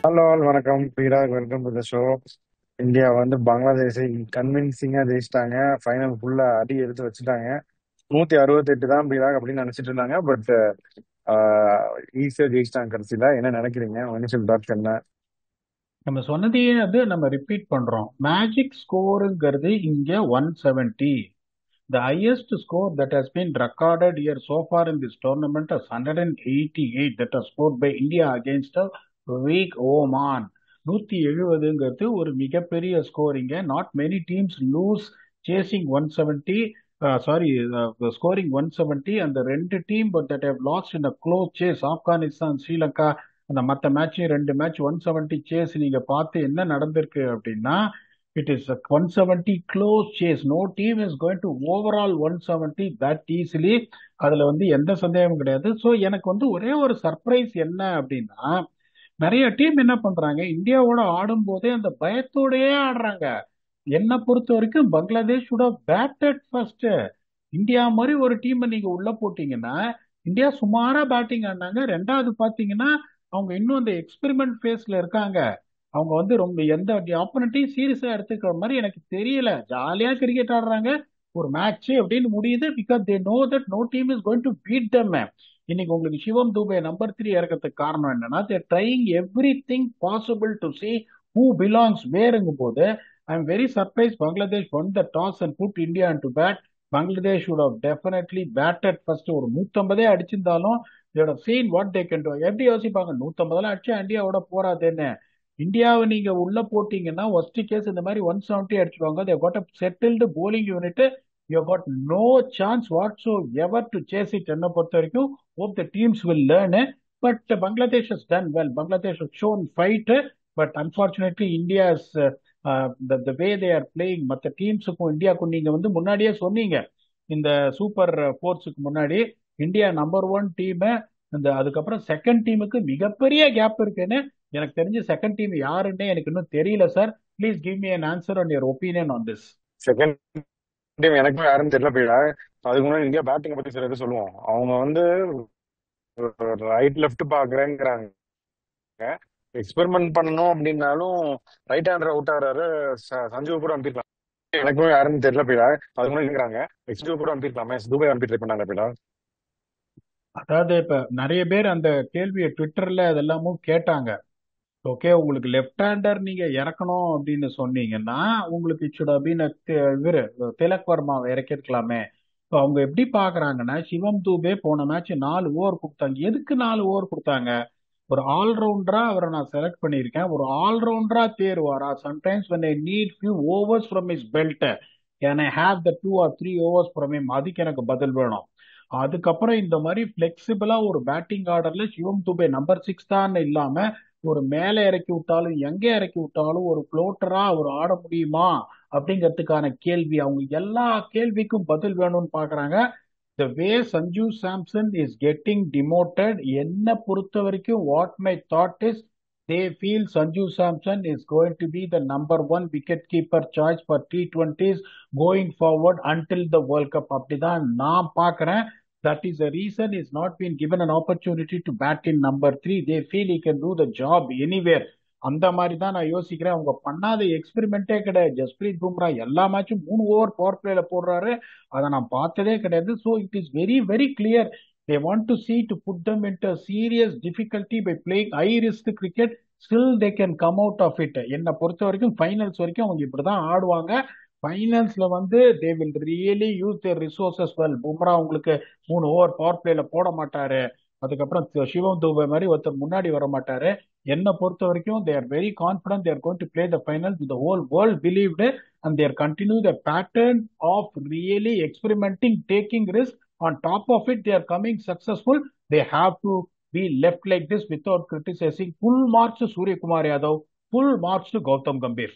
Hello வணக்கம் பீராக், welcome to the show. India வந்து பங்களாதேஷை கன்வின்சிங்கா ஜெயிச்சிட்டாங்க. ஃபைனல் ஃபுல்லா அடி எடுத்து வச்சுட்டாங்க. 168 தான் பீராக் அப்படின்னு நினைச்சிட்டு இருந்தாங்க. பட் ஈஸியா ஜெயிச்சிட்டாங்க. கடைசியில என்ன நினைக்கிறீங்க? இனிஷியல் டாட்ஸ் என்ன? நம்ம சொன்னதையே அது நம்ம ரிப்பீட் பண்றோம். மேஜிக் ஸ்கோருங்கிறது இங்க 170. The highest score that has been recorded here so far in this tournament is 188 that was scored by India against a weak Oman. 170ங்கிறது ஒரு மிகப்பெரிய ஸ்கோரிங்க. Not many teams lose chasing 170. Sorry, scoring 170. அந்த ரெண்டு team but that have lost in a close chase, Afghanistan, Sri Lanka, அந்த மற்ற match ரெண்டு match 170 chase நீங்க பார்த்து என்ன நடந்திருக்கு அப்படின்னா, it is a 170 close chase. No team is going to overall 170 that easily. அதுல வந்து எந்த சந்தேகமும் கிடையாது. ஸோ எனக்கு வந்து ஒரே ஒரு சர்ப்ரைஸ் என்ன அப்படின்னா, நிறைய டீம் என்ன பண்றாங்க, இந்தியாவோட ஆடும் போதே அந்த பயத்தோடயே ஆடுறாங்க. என்னை பொறுத்த வரைக்கும் Bangladesh would have batted first. India மாதிரி ஒரு டீமை நீங்க உள்ள போட்டீங்கன்னா, இந்தியா சுமாரா பேட்டிங் ஆடினாங்க. ரெண்டாவது பாத்தீங்கன்னா, அவங்க இன்னும் அந்த எக்ஸ்பெரிமெண்ட் ஃபேஸ்ல இருக்காங்க. அவங்க வந்து ரொம்ப எந்த ஆப்போனண்ட்டையும் சீரியஸா எடுத்துக்கிற மாதிரி எனக்கு தெரியல. ஜாலியா கிரிக்கெட் ஆடுறாங்க. ஒரு மேட்ச் அப்படின்னு முடியுது. Because they know that no team is going to beat them. இன்னைக்கு உங்களுக்கு சிவம் துபே நம்பர் 3 இறக்கிறதுக்கு காரணம் என்னன்னா, they're trying everything possible to see who belongs வேருங்கும் போது I am very surprise Bangladesh won the toss and put India to bat. Bangladesh would have definitely batted first. ஒரு 150 அடிச்சிருந்தாலும் they would have seen what they can do. எப்படி யோசிப்பாங்க, 150 அடிச்சா இந்தியாவோட போறாதுன்னு. இந்தியாவை நீங்க உள்ள போட்டீங்கன்னா ஒஸ்ட் கேஸ் இந்த மாதிரி 170 அடிச்சுவாங்க. they got a settled bowling unit. you got no chance whatsoever to chase it. என்ன பொறுத்த வரைக்கும் hope the teams will learn. but Bangladesh has done well. Bangladesh has shown fight. but unfortunately India's the way they are playing, மற்ற டீம்ஸுக்கும் இந்தியாவுக்கும் நீங்க வந்து முன்னாடியே சொன்னீங்க. இந்த சூப்பர் ஃபோர்ஸுக்கு முன்னாடி இந்தியா நம்பர் 1 டீம். இந்த அதுக்கப்புறம் செகண்ட் டீமுக்கு மிகப்பெரிய கேப் இருக்குன்னு எனக்கு தெரிஞ்சு செகண்ட் டீம் யாருன்னே எனக்கு இன்னும் தெரியல sir. Please give me an answer on your opinion on this. Second team எனக்குமே யாருன்னு தெரியல பீராக். அதுக்கு முன்னாடி இந்தியா பேட்டிங் பத்தி சில இது சொல்லுவோம். அவங்க வந்து ரைட் லெஃப்ட் பாக்குறேங்கிறாங்க. எக்ஸ்பெரிமெண்ட் பண்ணணும் அப்படின்னாலும் ரைட் ஹேண்டர் அவுட் ஆகிறாரு. சஞ்சீவ் கூட அனுப்பியிருக்கலாம். எனக்குமே யாருன்னு தெரியல பீடா. அது கூட இருக்கிறாங்க. எக்ஸ்டிவ் கூட அனுப்பியிருக்கலாமே. துபாய் அனுப்பி ட்ரை பண்ணாங்க பீடா. அதாவது இப்ப நிறைய பேர் அந்த கேள்வியை ட்விட்டர்ல அதெல்லாமும் கேட்டாங்க. ஓகே, உங்களுக்கு லெஃப்ட் ஹேண்டர் நீங்க இறக்கணும் அப்படின்னு சொன்னீங்கன்னா உங்களுக்கு இச்சுட் அப்படின்னு இவரு திலக் வர்மாவை இறக்கிருக்கலாமே. இப்போ அவங்க எப்படி பாக்குறாங்கன்னா, சிவம் தூபே போன மேட்ச் 4 ஓவர் கொடுத்தாங்க. எதுக்கு 4 ஓவர் கொடுத்தாங்க? ஒரு ஆல்ரவுண்டரா அவரை நான் செலக்ட் பண்ணியிருக்கேன். ஒரு ஆல்ரவுண்டரா தேர்வாரா? Sometimes when I need few overs from his belt, can I have the 2 or 3 overs from him? அதுக்கு எனக்கு பதில் வேணும். அதுக்கப்புறம் இந்த மாதிரி பிளெக்சிபிளா ஒரு பேட்டிங் ஆர்டர்ல சிவம் துபே நம்பர் 6 தான் இல்லாம ஒரு மேலே இறக்கி விட்டாலும் எங்க இறக்கி விட்டாலும் ஒரு ஃப்ளோட்டரா அவர் ஆட முடியுமா அப்படிங்கிறதுக்கான கேள்வி. அவங்க எல்லா கேள்விக்கும் பதில் வேணும்னு பாக்குறாங்க. The way Sanju Samson is getting demoted, என்ன பொறுத்த வரைக்கும் what my thought is, they feel Sanju Samson is going to be the number 1 wicket keeper choice for T20s going forward until the world cup. அப்படிதான் நான் பார்க்கிறேன். That is the reason he's not been given an opportunity to bat in number 3. They feel he can do the job anywhere. அந்த மாதிரி தான் நான் யோசிக்கிறேன். அவங்க பண்ணாத எக்ஸ்பெரிமெண்ட்டே கிடையாது. ஜஸ்பிரீத் பும்ரா எல்லா மேட்சும் 3 ஓவர் பவர் பிளேல போடுறாரு. அதை நான் பார்த்ததே கிடையாது. So it is very very clear. They want to see to put them into serious difficulty by playing high risk cricket. Still they can come out of it. என்னை பொறுத்த வரைக்கும் ஃபைனல்ஸ் வரைக்கும் அவங்க இப்படிதான் ஆடுவாங்க. ஃபைனல்ஸ்ல வந்து they will really use there resources well. Bumrah உங்களுக்கு 3 over power பிளேல போட மாட்டாரு. அதுக்கப்புறம் சிவம் துபே மாதிரி ஒருத்தர் முன்னாடி வர மாட்டாரு. என்னை பொறுத்த வரைக்கும் they are very confident they are going to play the finals. The whole world believed and their continue the pattern of really experimenting, taking risk. On top of it they are coming successful. They have to be left like this without criticizing. Full marks to Surya Kumar Yadav, full marks to Gautam Gambhir.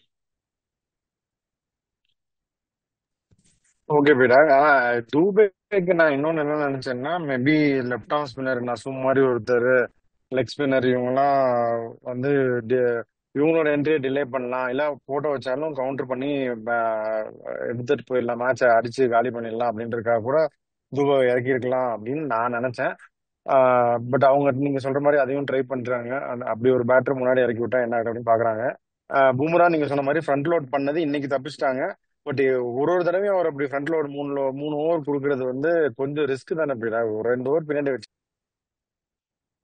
Okay பீடா. ஆனா தூபேக்கு நான் இன்னொன்னு என்ன நினைச்சேன்னா, maybe left arm spinner Nasum மாதிரி ஒருத்தர், leg spinner, இவங்கெல்லாம் வந்து இவங்களோட என்ட்ரியை டிலே பண்ணலாம், இல்ல போட்டோ வச்சாலும் கவுண்டர் பண்ணி எடுத்துட்டு போயிடலாம், மேட்சை அடிச்சு காலி பண்ணிடலாம் அப்படின்றதுக்காக கூட தூபை இறக்கி இருக்கலாம் அப்படின்னு நான் நினைச்சேன். பட் அவங்க நீங்க சொல்ற மாதிரி அதையும் ட்ரை பண்றாங்க. அப்படி ஒரு பேட்டர் முன்னாடி இறக்கி விட்டா என்ன ஆகும் அப்படின்னு பாக்குறாங்க. பும்ரா நீங்க சொன்ன மாதிரி ஃப்ரண்ட் லோட் பண்ணது இன்னைக்கு தப்பிச்சிட்டாங்க. பட் ஒரு தடவையும் அவர் அப்படி ஃப்ரண்ட் லோட் 3 ஓவர் கொடுக்கறது வந்து கொஞ்சம் ரிஸ்க் தானே. அப்படி ஒரு 2 ஓவர் பின்னாடி வச்சு.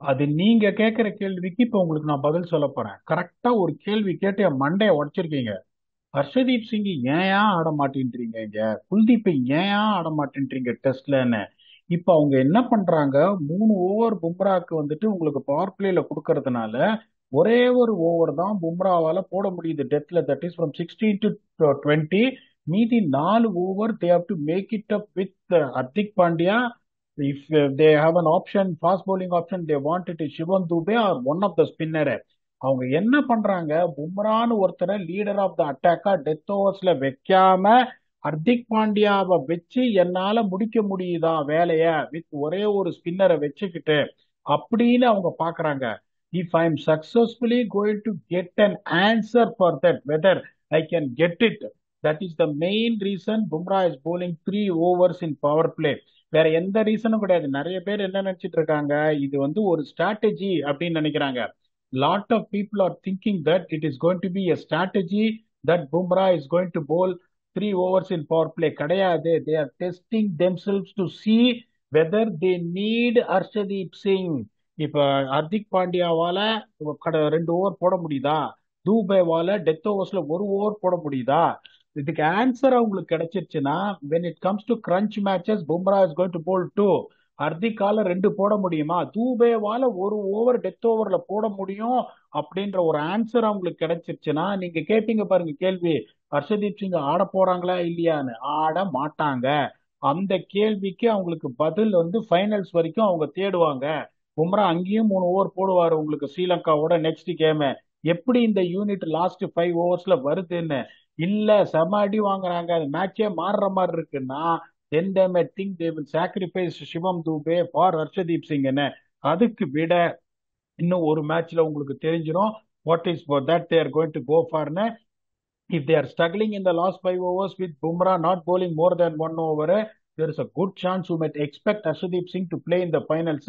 அது நீங்க கேட்கிற கேள்விக்கு இப்ப உங்களுக்கு நான் பதில் சொல்ல போறேன். கரெக்டா ஒரு கேள்வி கேட்டு என் மண்டையை உடைச்சிருக்கீங்க. ஹர்ஷதீப் சிங் ஏன் ஆட மாட்டேன்றீங்க, இங்க குல்தீப் ஏன் ஆட மாட்டேன்றீங்க டெஸ்ட்லன்னு. இப்ப அவங்க என்ன பண்றாங்க, 3 ஓவர் பும்ராக்கு வந்துட்டு உங்களுக்கு பவர் பிளேல கொடுக்கறதுனால ஒரே ஒரு ஓவர் தான் பும்ராவால போட முடியுது டெத்ல. That is from 16 to 20. மீதி 4 over they have to make it up with Hardik Pandya. If they have an option, fast bowling option, they want it Shivam Dube or one of the spinner. அவங்க என்ன பண்றாங்க, பும்ரான்னு ஒருத்தரை லீடர் ஆஃப் த அட்டாக்கா death ஓவர்ஸ்ல வைக்காம ஹர்திக் பாண்டியாவை வச்சு என்னால முடிக்க முடியுதா வேலைய வித் ஒரே ஒரு ஸ்பின்னரை வச்சுக்கிட்டு அப்படின்னு அவங்க பாக்குறாங்க. If I am successfully going to get an answer for that whether I can get it. That is the main reason Bumrah is bowling 3 overs in power play. வேற எந்த ரீசனும் கிடையாது. நிறைய பேர் என்ன நினைச்சிட்டு இருக்காங்க, இது வந்து ஒரு ஸ்ட்ராட்டஜி அப்படின்னு நினைக்கிறாங்க. Lot of people are thinking that it is going to be a strategy that Bumrah is going to bowl 3 overs in power play. கிடையாது. They are testing themselves to see whether they need Arshdeep Singh. இப்ப Hardik பாண்டியாவால 2 over போட முடியுதா, தூபேவால death ஓவர்ஸ்ல 1 over போட முடியுதா. இதுக்கு answer அவங்களுக்கு கிடைச்சிருச்சுன்னா, when it comes to crunch matches Bumrah is going to bowl 2. ஹர்திக்கால 2 போட முடியுமா, தூபேவால 1 ஓவர் டெத் ஓவர்ல போட முடியும் அப்படின்ற ஒரு ஆன்சர் அவங்களுக்கு கிடைச்சிருச்சுன்னா, நீங்க கேட்பீங்க பாருங்க கேள்வி, ஹர்ஷதீப் சிங் ஆட போறாங்களா இல்லையான்னு. ஆட மாட்டாங்க. அந்த கேள்விக்கு அவங்களுக்கு பதில் வந்து ஃபைனல்ஸ் வரைக்கும் அவங்க தேடுவாங்க. பும்ரா அங்கேயும் 3 ஓவர் போடுவாரு உங்களுக்கு ஸ்ரீலங்காவோட நெக்ஸ்ட் கேம். எப்படி இந்த யூனிட் லாஸ்ட் 5 ஓவர்ஸ்ல வருதுன்னு. இல்ல செம அடி வாங்குறாங்க, அது மேட்சே மாறுற மாதிரி இருக்குன்னா, then they may think they will sacrifice Shivam Dube for Harshdeep சிங்னு. அதுக்கு விட இன்னும் ஒரு மேட்ச்ல உங்களுக்கு தெரிஞ்சிடும் what is for that they are going to go ஃபார்னு. If they are struggling in the last 5 overs with Bumrah not bowling more than 1 over, there is a good chance you might expect Arshdeep Singh to play in the finals.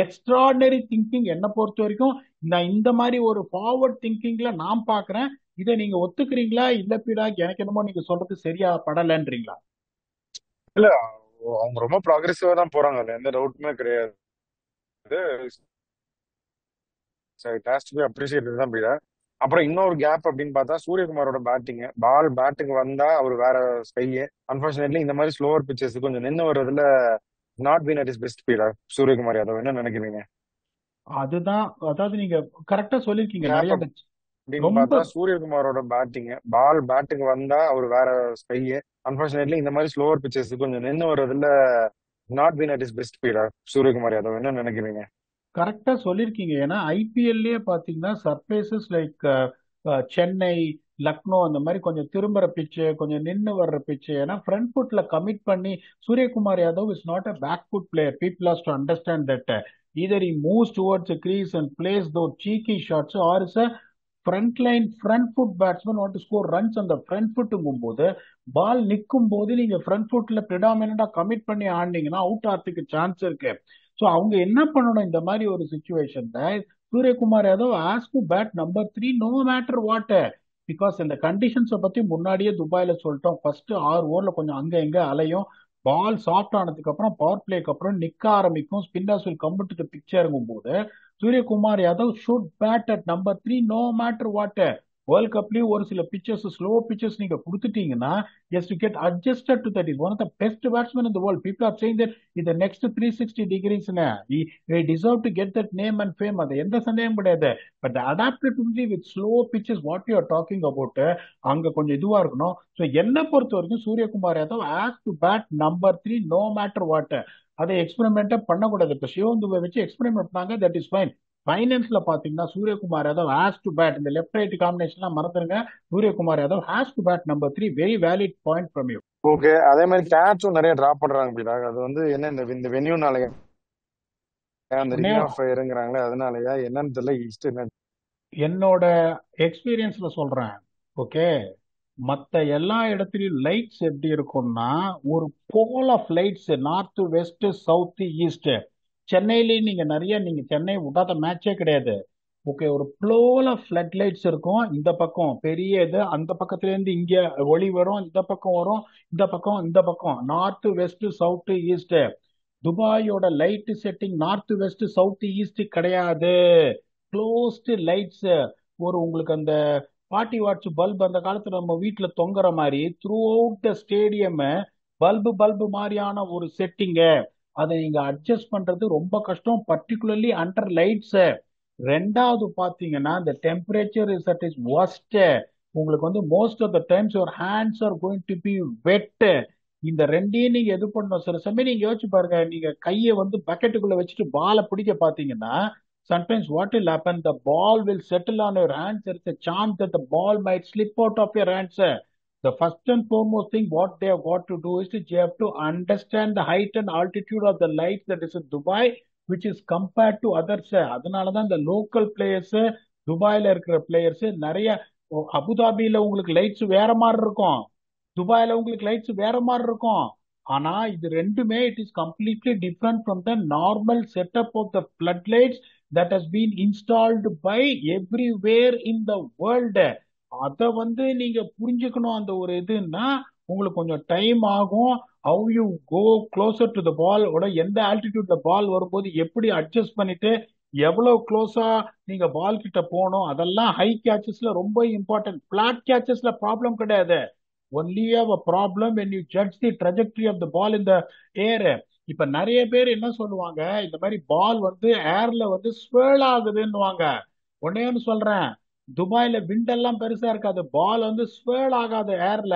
Extraordinary thinking என்ன பொறுத்த வரைக்கும் நான் இந்த மாதிரி ஒரு forward திங்கிங்ல நான் பாக்குறேன். இதை நீங்க ஒத்துக்கிறீங்களா இல்ல பீடா, எனக்கு என்னமோ நீங்க சொல்றது சரியா படலன்றீங்களா? இல்ல, அவங்க ரொம்ப ப்ராக்ரெசிவா தான் போறாங்க, அதுல எந்த டவுட்டுமே கிடையாது. It has to be appreciated தான் பீடா. அப்புறம் இன்னொரு கேப் அப்படின்னு பார்த்தா சூரியகுமாரோட பேட்டிங் வந்தா அவர் வேற ஸ்டைலு. அன்பார்ச்சுனேட்லி இந்த மாதிரி ஸ்லோவர் பிச்சர்ஸ் கொஞ்சம் நின்று வர்றதுல not been at is best பீடா சூரியகுமார் யாதவ். என்ன நினைக்கிறீங்க? அதுதான், அதாவது நீங்க கரெக்டா சொல்லிருக்கீங்க. கேப் நிறைய அப்படின்னு ரொம்ப பார்த்தா சூரியகுமாரோட பேட்டிங் வந்தா அவர் வேற ஸ்டைலு. அன்பார்ச்சுனேட்லி இந்த மாதிரி ஸ்லோவர் பிச்சர்ஸ் கொஞ்சம் நின்று வர்றதுல not been at is best பீடா சூரியகுமார் யாதவ். என்ன நினைக்கிறீங்க? கரெக்டா சொல்லியிருக்கீங்க. ஏன்னா ஐபிஎல்லே பாத்தீங்கன்னா சர்ஃபேசஸ் லைக் சென்னை, லக்னோ அந்த மாதிரி கொஞ்சம் திரும்புற பிச்சு, கொஞ்சம் நின்று வர்ற பிச்சு. ஏன்னா ஃப்ரண்ட் ஃபுட்ல கமிட் பண்ணி Suryakumar Yadav is not a back foot player. People has to understand that. either he moves towards a crease and plays those cheeky shots, or is a front foot batsman want to score runs on the front foot போது பால் நிற்கும் போது நீங்க front ஃபுட்ல ப்ரிடாமினா commit பண்ணி ஆடினீங்கன்னா out ஆகிறதுக்கு chance இருக்கு. ஸோ அவங்க என்ன பண்ணணும் இந்த மாதிரி ஒரு சுச்சுவேஷன்ல, Suryakumar Yadav has to bat number 3 no matter what. Because இந்த கண்டிஷன்ஸை பத்தி முன்னாடியே துபாயில சொல்லிட்டோம். ஃபர்ஸ்ட் 6 ஓவர்ல கொஞ்சம் அங்க எங்க அலையும், பால் சாஃப்ட் ஆனதுக்கு அப்புறம் பவர் பிளேக்கு அப்புறம் நிக்க ஆரம்பிக்கும், spinners will come to the பிக்சருங்கும் போது Suryakumar Yadav should bat at number 3 no matter what. World கப்லயும் ஒரு சில பிச்சர்ஸ், ஸ்லோ பிச்சர்ஸ் நீங்க கொடுத்துட்டீங்கன்னா just to get adjusted to that, is one of the best batsmen in the world. People are saying that in the next 360 degrees he deserve to get that name and fame. அது எந்த சந்தேகம் கிடையாது. But the adaptability with slow pitches what you are talking about, அங்க கொஞ்சம் இதுவா இருக்கணும். So என்ன பொறுத்த வரைக்கும் Suryakumar Yadav has to bat number 3 no matter what. அதை எக்ஸ்பெரிமெண்ட்டே பண்ணக்கூடாது. இப்போ சிவம் துபே வச்சு எக்ஸ்பெரிமெண்ட் பண்ணாங்க, தட் இஸ் ஃபைன். ஃபைனல்ஸ்ல பாத்தீங்கன்னா Suryakumar Yadav has to bat. இந்த லெஃப்ட் ரைட் காம்பினேஷன்லாம் மறந்துருங்க. Suryakumar Yadav has to bat number 3. Very valid point from you. Okay, அதே மாதிரி கேட்சும் நிறைய டிராப் பண்றாங்க பீடா. அது வந்து என்ன இந்த வென்யூனாலயா, அந்த ஒன்னே ரிங் ஆஃப் ஃபயருங்கிறாங்களே அதனாலயா என்னன்னு தெரியல. ஈஸ்ட் என்ன என்னோட எக்ஸ்பீரியன்ஸ்ல சொல்றேன். ஓகே, மத்த எல்லா இடத்துலயும் லைட்ஸ் எப்படி இருக்கும்னா, ஒரு pole of lights north west south east சென்னையிலேயே நீங்க நிறைய நீங்க சென்னை விடாத மேட்சே கிடையாது. ஓகே, ஒரு ஃப்ளோல ஃப்ளட் லைட்ஸ் இருக்கும். இந்த பக்கம் பெரிய இது, அந்த பக்கத்துல இருந்து இங்க ஒளி வரும், இந்த பக்கம் வரும், இந்த பக்கம் நார்த் வெஸ்ட் சவுத் ஈஸ்ட். துபாயோட light setting north west south east கிடையாது. Closed lights. ஒரு உங்களுக்கு அந்த பார்ட்டி வாட்ச் பல்ப் அந்த காலத்துல நம்ம வீட்டுல தொங்குற மாதிரி through out the stadium bulb மாதிரியான ஒரு செட்டிங்கு. அதை நீங்க அட்ஜஸ்ட் பண்றது ரொம்ப கஷ்டம், பர்டிகுலர்லி அண்டர் லைட்ஸ். ரெண்டாவது பாத்தீங்கன்னா இந்த temperature is at is worst. உங்களுக்கு வந்து most of the times your hands are going to be wet. இந்த ரெண்டையும் நீங்க எது பண்ணணும், சில சமயம் நீங்க யோசிச்சு பாருங்க, நீங்க கையை வந்து பக்கெட்டுக்குள்ள வச்சுட்டு பாலை பிடிக்க பாத்தீங்கன்னா sometimes what will happen, the ball will settle on your hands. There is a chance that the ball might slip out of your hands. The first and foremost thing what they have got to do is you have to understand the height and altitude of the lights that is in Dubai, which is compared to others. அதனாலதான் இந்த local players, துபாயில இருக்கிற players நிறைய, அபுதாபியில உங்களுக்கு lights வேற மாதிரி இருக்கும், துபாயில உங்களுக்கு லைட்ஸ் வேற மாதிரி இருக்கும். ஆனா இது ரெண்டுமே it is completely different from the normal setup of the flood lights that has been installed by everywhere in the world. அத வந்து நீங்க புரிஞ்சுக்கணும். அந்த ஒரு இதுன்னா உங்களுக்கு கொஞ்சம் டைம் ஆகும். how you go closer to the ball, ஓட எந்த ஆல்டிடியூட்ல பால் வரும்போது எப்படி அட்ஜஸ்ட் பண்ணிட்டு எவ்வளவு க்ளோஸா நீங்க பால் கிட்ட போகணும், அதெல்லாம் ஹை கேச்சஸ்ல ரொம்ப இம்பார்ட்டன்ட். பிளாட் கேச்சஸ்ல ப்ராப்ளம் கிடையாது. only have a problem when you judge the trajectory of the ball in the air. இப்ப நிறைய பேர் என்ன சொல்லுவாங்க, இந்த மாதிரி பால் வந்து ஏர்ல வந்து ஸ்வேல் ஆகுதுன்னுவாங்க. ஒன்னே ஒன்னு சொல்றேன், துபாயில விண்ட் எல்லாம் பெருசா இருக்காது, பால் வந்து ஸ்வேல் ஆகாது ஏர்ல.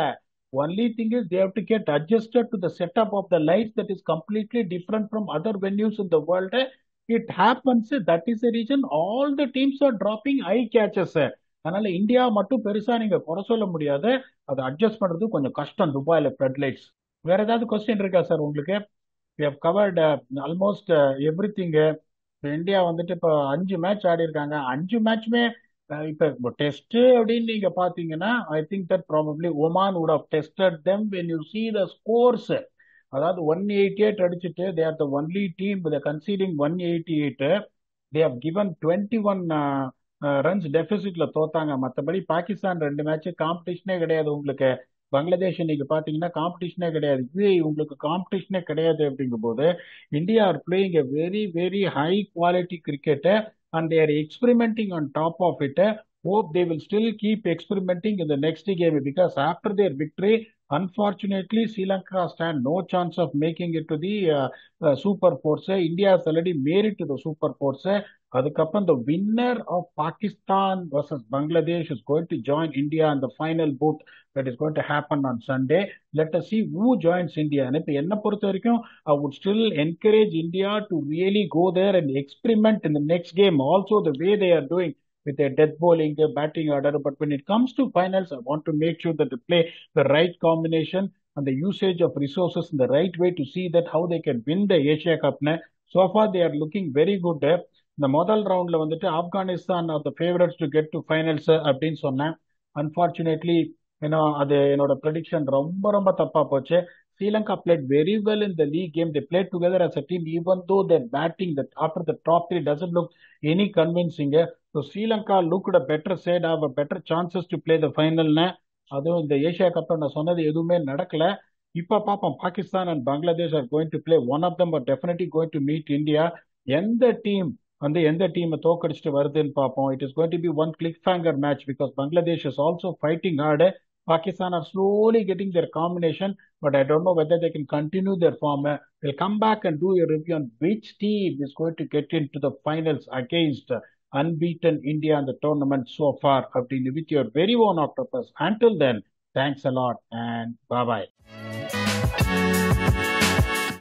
Only thing is they have to get adjusted to the setup of the lights that is completely different from other venues in the world. It happens, that is the reason all the teams are dropping high catches. அதனால India மட்டும் பெருசா நீங்க குறை சொல்ல முடியாது, அதை adjust பண்றது கொஞ்சம் கஷ்டம் துபாயில ஃப்ளட் லைட்ஸ். வேற ஏதாவது கொஸ்டின் இருக்கா சார் உங்களுக்கு? we have covered almost everything. இப்போ இந்தியா வந்துட்டு இப்போ 5 மேட்ச் ஆடி இருக்காங்க. 5 மேட்ச்மே இப்போ டெஸ்ட் அப்படின்னு நீங்க பாத்தீங்கன்னா I think that probably Oman would have tested them when you see the scores. அதாவது 188 அடிச்சுட்டு they are the only team with a conceding 188. they have given 21 runs டெபிசிட்ல தோத்தாங்க. மற்றபடி பாகிஸ்தான் 2 மேட்ச் காம்படிஷனே கிடையாது உங்களுக்கு. பங்களாதேஷ் நீங்க பாத்தீங்கன்னா காம்படிஷனே கிடையாது. யுஏஇ உங்களுக்கு காம்படிஷனே கிடையாது. அப்படிங்கும் போது India are playing a very very high quality cricket and they are experimenting on top of it. hope they will still keep experimenting in the next game, because after their victory, unfortunately, Sri Lanka stand no chance of making it to the Super Fours. India has already made it to the Super Fours. அதுக்கப்புறம் the winner of Pakistan versus Bangladesh is going to join India in the final bout that is going to happen on Sunday. Let us see who joins India. And இப்போ என்ன பொறுத்த வரைக்கும் I would still encourage India to really go there and experiment in the next game also, the way they are doing with their death bowling, their batting order. But when it comes to finals, I want to make sure that they play the right combination and the usage of resources in the right way to see that how they can win the Asia Cup. So far, they are looking very good. இந்த முதல் ரவுண்ட்ல வந்துட்டு Afghanistan R the favourites to get to finals அப்படின்னு சொன்னேன். Unfortunately ஏன்னா அது என்னோட prediction ரொம்ப ரொம்ப தப்பா போச்சு. Sri Lanka played very well in the league game. They played together as a team, even though their batting that after the top three doesn't look any convincing. So Sri Lanka looked a better side, have a better chances to play the final. அதுவும் இந்த Asia கப்ல நான் சொன்னது எதுவுமே நடக்கல. இப்ப பாப்போம், Pakistan and Bangladesh are going to play. One of them are definitely going to meet India. எந்த டீம் வந்து எந்த டீமை தோக்கடிச்சுட்டு வருதுன்னு பார்ப்போம். It is going to be one cliffhanger match, because Bangladesh is also fighting hard. Pakistan are slowly getting their combination, but I don't know whether they can continue their form. We'll come back and do a review on which team is going to get into the finals against unbeaten India in the tournament so far. With your very own Octopus. Until then, thanks a lot and bye-bye.